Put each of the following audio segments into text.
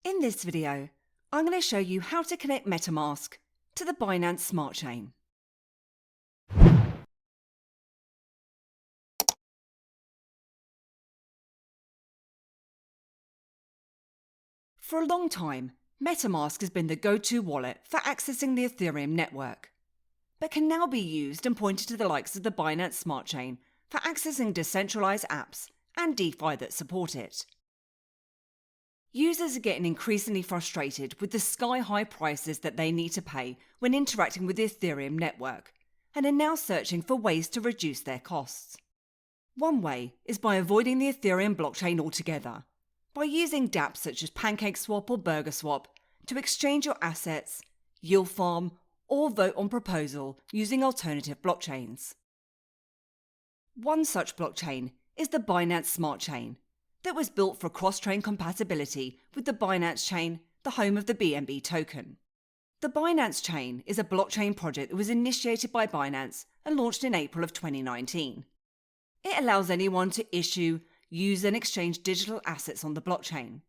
In this video, I'm going to show you how to connect MetaMask to the Binance Smart Chain. For a long time, MetaMask has been the go-to wallet for accessing the Ethereum network, but can now be used and pointed to the likes of the Binance Smart Chain for accessing decentralized apps and DeFi that support it. Users are getting increasingly frustrated with the sky-high prices that they need to pay when interacting with the Ethereum network, and are now searching for ways to reduce their costs. One way is by avoiding the Ethereum blockchain altogether, by using dApps such as PancakeSwap or BakerySwap to exchange your assets, yield farm, or vote on proposal using alternative blockchains. One such blockchain is the Binance Smart Chain, that was built for cross-chain compatibility with the Binance Chain, the home of the BNB token. The Binance Chain is a blockchain project that was initiated by Binance and launched in April of 2019. It allows anyone to issue, use and exchange digital assets on the blockchain.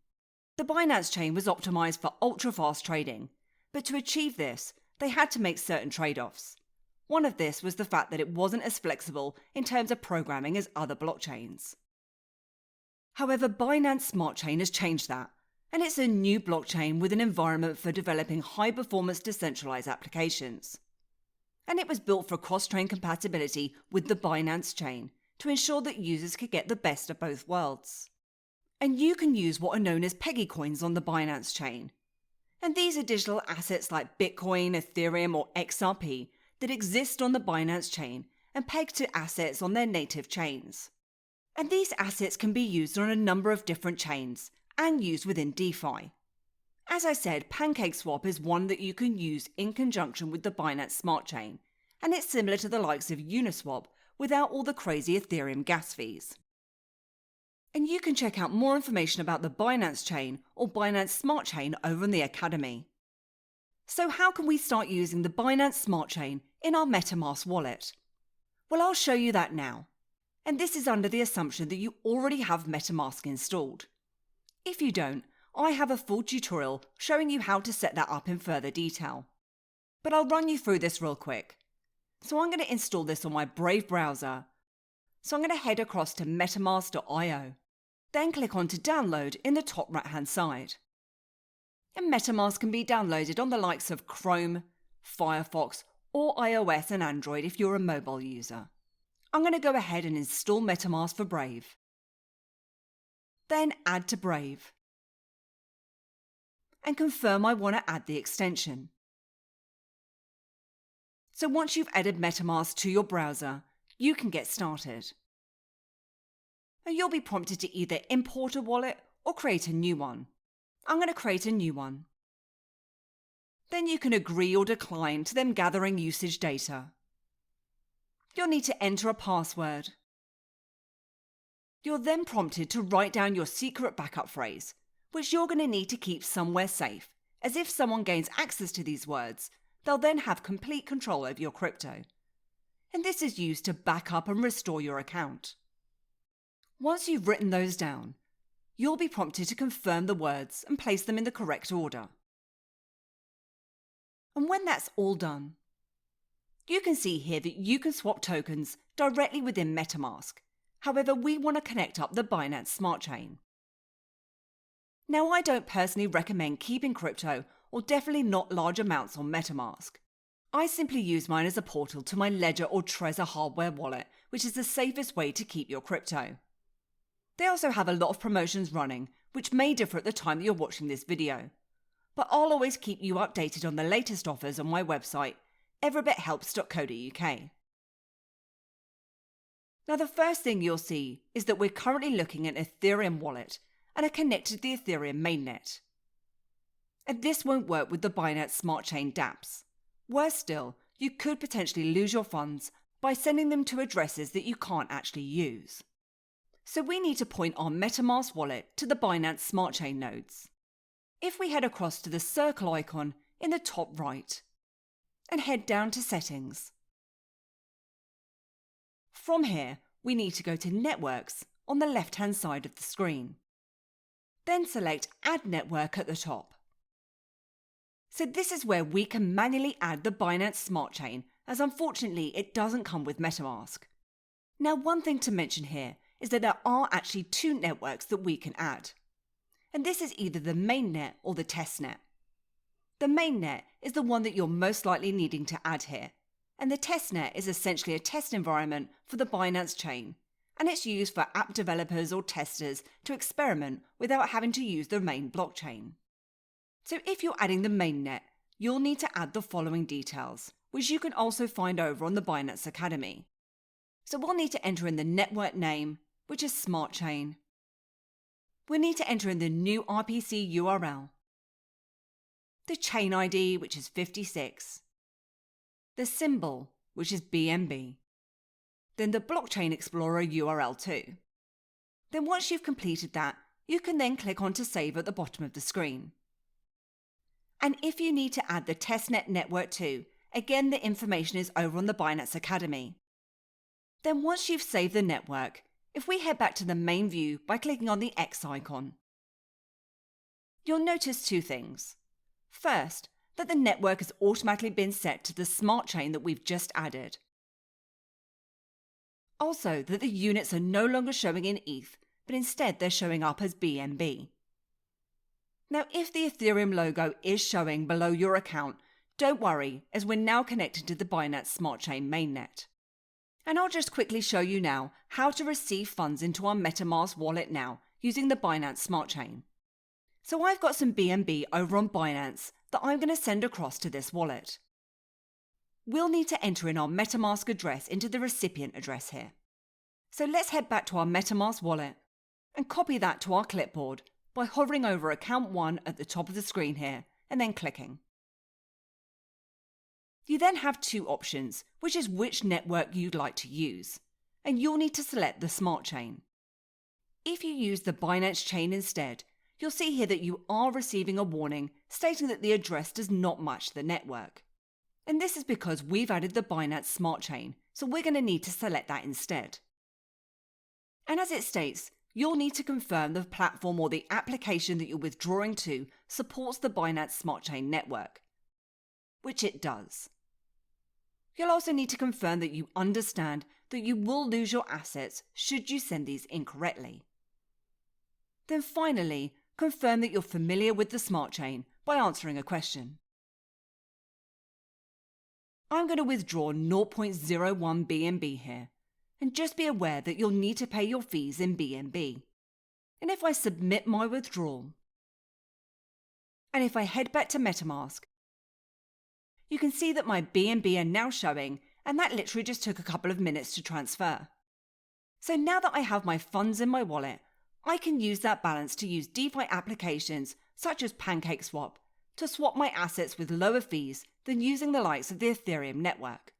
The Binance Chain was optimized for ultra-fast trading, but to achieve this, they had to make certain trade-offs. One of this was the fact that it wasn't as flexible in terms of programming as other blockchains. However, Binance Smart Chain has changed that, and it's a new blockchain with an environment for developing high-performance decentralized applications. And it was built for cross-chain compatibility with the Binance Chain to ensure that users could get the best of both worlds. And you can use what are known as Peggy coins on the Binance Chain. And these are digital assets like Bitcoin, Ethereum, or XRP that exist on the Binance Chain and pegged to assets on their native chains. And these assets can be used on a number of different chains and used within DeFi. As I said, PancakeSwap is one that you can use in conjunction with the Binance Smart Chain, and it's similar to the likes of Uniswap without all the crazy Ethereum gas fees. And you can check out more information about the Binance Chain or Binance Smart Chain over on the Academy. So how can we start using the Binance Smart Chain in our MetaMask wallet? Well, I'll show you that now. And this is under the assumption that you already have MetaMask installed. If you don't, I have a full tutorial showing you how to set that up in further detail. But I'll run you through this real quick. So I'm going to install this on my Brave browser. So I'm going to head across to metamask.io. Then click on to download in the top right hand side. And MetaMask can be downloaded on the likes of Chrome, Firefox, or iOS and Android if you're a mobile user. I'm going to go ahead and install MetaMask for Brave. Then add to Brave. And confirm I want to add the extension. So once you've added MetaMask to your browser, you can get started. And you'll be prompted to either import a wallet or create a new one. I'm going to create a new one. Then you can agree or decline to them gathering usage data. You'll need to enter a password. You're then prompted to write down your secret backup phrase, which you're going to need to keep somewhere safe, as if someone gains access to these words, they'll then have complete control over your crypto. And this is used to back up and restore your account. Once you've written those down, you'll be prompted to confirm the words and place them in the correct order. And when that's all done, you can see here that you can swap tokens directly within MetaMask. However, we want to connect up the Binance Smart Chain. Now, I don't personally recommend keeping crypto, or definitely not large amounts on MetaMask. I simply use mine as a portal to my Ledger or Trezor hardware wallet, which is the safest way to keep your crypto. They also have a lot of promotions running, which may differ at the time that you're watching this video. But I'll always keep you updated on the latest offers on my website, everybithelps.co.uk. Now, the first thing you'll see is that we're currently looking at an Ethereum wallet and are connected to the Ethereum mainnet. And this won't work with the Binance Smart Chain dApps. Worse still, you could potentially lose your funds by sending them to addresses that you can't actually use. So we need to point our MetaMask wallet to the Binance Smart Chain nodes. If we head across to the circle icon in the top right, and head down to Settings. From here, we need to go to Networks on the left-hand side of the screen. Then select Add Network at the top. So this is where we can manually add the Binance Smart Chain, as unfortunately it doesn't come with MetaMask. Now, one thing to mention here is that there are actually two networks that we can add. And this is either the mainnet or the testnet. The mainnet is the one that you're most likely needing to add here, and the testnet is essentially a test environment for the Binance chain, and it's used for app developers or testers to experiment without having to use the main blockchain. So if you're adding the mainnet, you'll need to add the following details, which you can also find over on the Binance Academy. So we'll need to enter in the network name, which is Smart Chain. We'll need to enter in the new RPC URL, the chain ID, which is 56, the symbol, which is BNB, then the Blockchain Explorer URL too. Then once you've completed that, you can then click on to save at the bottom of the screen. And if you need to add the testnet network too, again the information is over on the Binance Academy. Then once you've saved the network, if we head back to the main view by clicking on the X icon, you'll notice two things. First, that the network has automatically been set to the smart chain that we've just added. Also, that the units are no longer showing in ETH, but instead they're showing up as BNB. Now, if the Ethereum logo is showing below your account, don't worry, as we're now connected to the Binance Smart Chain mainnet. And I'll just quickly show you now how to receive funds into our MetaMask wallet now using the Binance Smart Chain. So I've got some BNB over on Binance that I'm going to send across to this wallet. We'll need to enter in our MetaMask address into the recipient address here. So let's head back to our MetaMask wallet and copy that to our clipboard by hovering over account 1 at the top of the screen here and then clicking. You then have two options, which is which network you'd like to use, and you'll need to select the Smart Chain. If you use the Binance chain instead, you'll see here that you are receiving a warning stating that the address does not match the network. And this is because we've added the Binance Smart Chain, so we're going to need to select that instead. And as it states, you'll need to confirm the platform or the application that you're withdrawing to supports the Binance Smart Chain network, which it does. You'll also need to confirm that you understand that you will lose your assets should you send these incorrectly. Then finally, confirm that you're familiar with the Smart Chain by answering a question. I'm going to withdraw 0.01 BNB here, and just be aware that you'll need to pay your fees in BNB. And if I submit my withdrawal, and if I head back to MetaMask, you can see that my BNB are now showing, and that literally just took a couple of minutes to transfer. So now that I have my funds in my wallet, I can use that balance to use DeFi applications such as PancakeSwap to swap my assets with lower fees than using the likes of the Ethereum network.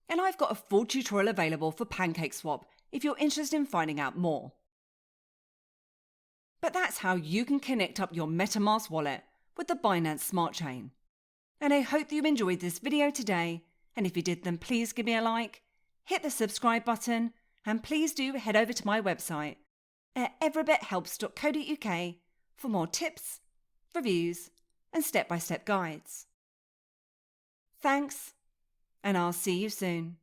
And I've got a full tutorial available for PancakeSwap if you're interested in finding out more. But that's how you can connect up your MetaMask wallet with the Binance Smart Chain. And I hope that you enjoyed this video today, and if you did, then please give me a like, hit the subscribe button, and please do head over to my website at everybithelps.co.uk for more tips, reviews, and step-by-step guides. Thanks, and I'll see you soon.